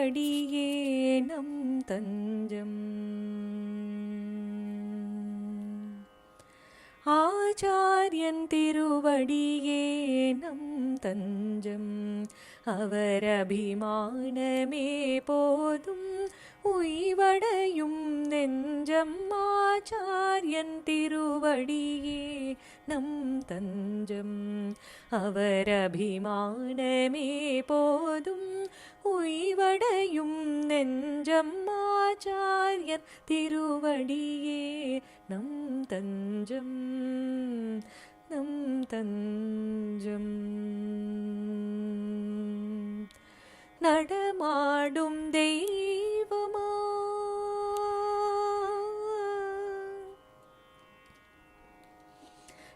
திருவடியே நம் தஞ்சம். ஆச்சாரியன் திருவடியே நம் தஞ்சம். அவர் அபிமானமே போதும் உய்வடையும் நெஞ்சம். ஆச்சாரியன் திருவடியே நம் தஞ்சம். அவர் அபிமானமே போதும் உய்வடையும் நெஞ்சம். ஆச்சாரியன் திருவடியே நம் தஞ்சம். நம் தஞ்சம். நடமாடும் தெய்வமா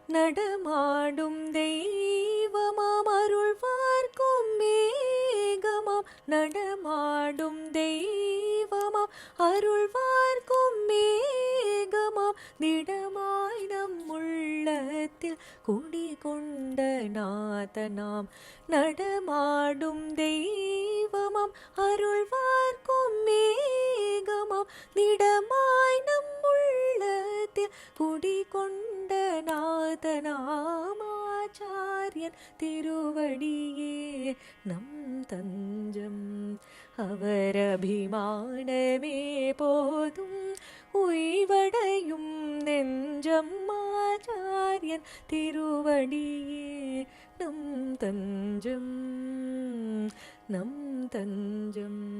நடமாடும் தெய்வமாம் அருள்வார்க்கும் மேகமாம். நடமாடும் தெய்வமாம் அருள்வார்க்கும் மேகமாம். திடமாய் நம் உள்ளத்தில் குடிகொண்ட நாதனாம். நடமாடும் தெய்வமாம் அருள்வார்க்கும் மேகமாம். திடமாய் நம் உள்ளத்தில் குடிகொண்ட நாதனாம். ஆச்சாரியன் திருவடியே நம் தஞ்சம். அவர் அபிமானமே போதும் உய்வடையும் நெஞ்சம். ஆச்சாரியன் திருவடியே நம் தஞ்சம். நம் தஞ்சம்.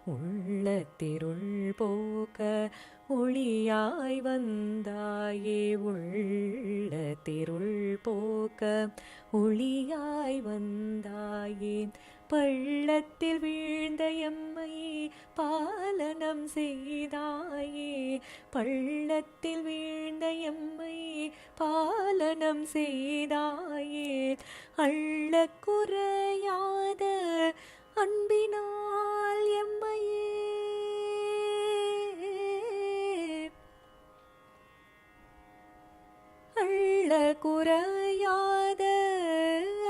உள்ளத்திருள் போக்க ஒளியாய் வந்தாயே. உள்ளத்திருள் போக்க ஒளியாய் வந்தாயே. பள்ளத்தில் வீழ்ந்த எம்மை பாலனம் செய்தாயே. பள்ளத்தில் வீழ்ந்த எம்மை பாலனம் செய்தாயே. அள்ளக்குறையாத அன்பினால் எம்மையே அள்ளக்குறையாத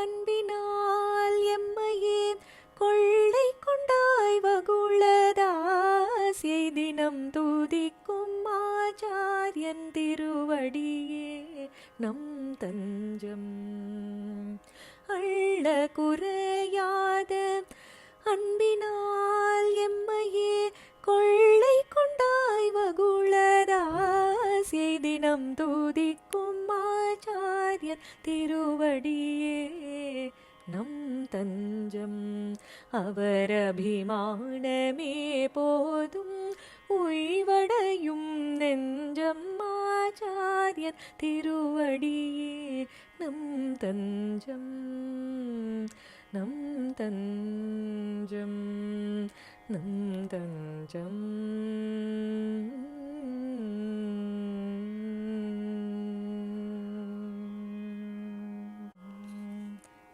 அன்பினால் எம்மையே கொள்ளை கொண்டாய் வகுளதாசியை தினம் துதிக்கும். ஆச்சாரியன் திருவடியே நம் தஞ்சம். அள்ளக்குறையாத அன்பினால் எம்மையே கொள்ளை கொண்டாய் வகுளதாசியை தினம் துதிக்கும். ஆச்சாரியன் திருவடியே நம் தஞ்சம். அவர் அபிமானமே போதும் உய்வடையும் நெஞ்சம். ஆச்சாரியன் திருவடியே நம் தஞ்சம். நம் தஞ்சம். நம் தஞ்சம்.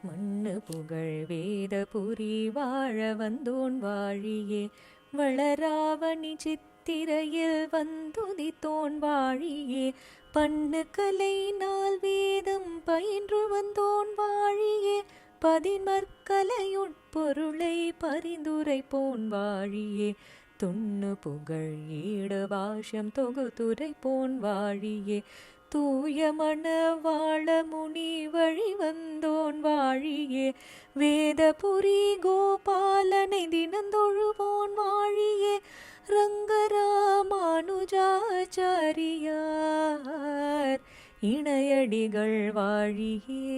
மண்ணு புகழ் வேத புரி வாழ வந்தோன் வாழியே. வளராவணி சித்திரையில் வந்துதித்தோன் வாழியே. பண்ணு கலை நாள் வேதம் பயின்று வந்தோன் வாழியே. பதின்மற்கலையுட்பொருளை பரிந்துரை போன் வாழியே. துண்ணு புகழ் ஈடு பாஷ்யம் தொகுத்துரை போன் வாழியே. தூய மணவாள முனி வழி வந்தோன் வாழியே. வேதபுரி கோபாலனை தினந்தொழுவோன் வாழியே. ரங்கராமானுஜாச்சாரியார் இணையடிகள் வாழியே.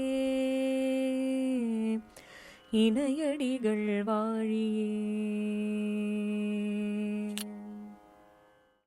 இணையடிகள் வாழியே.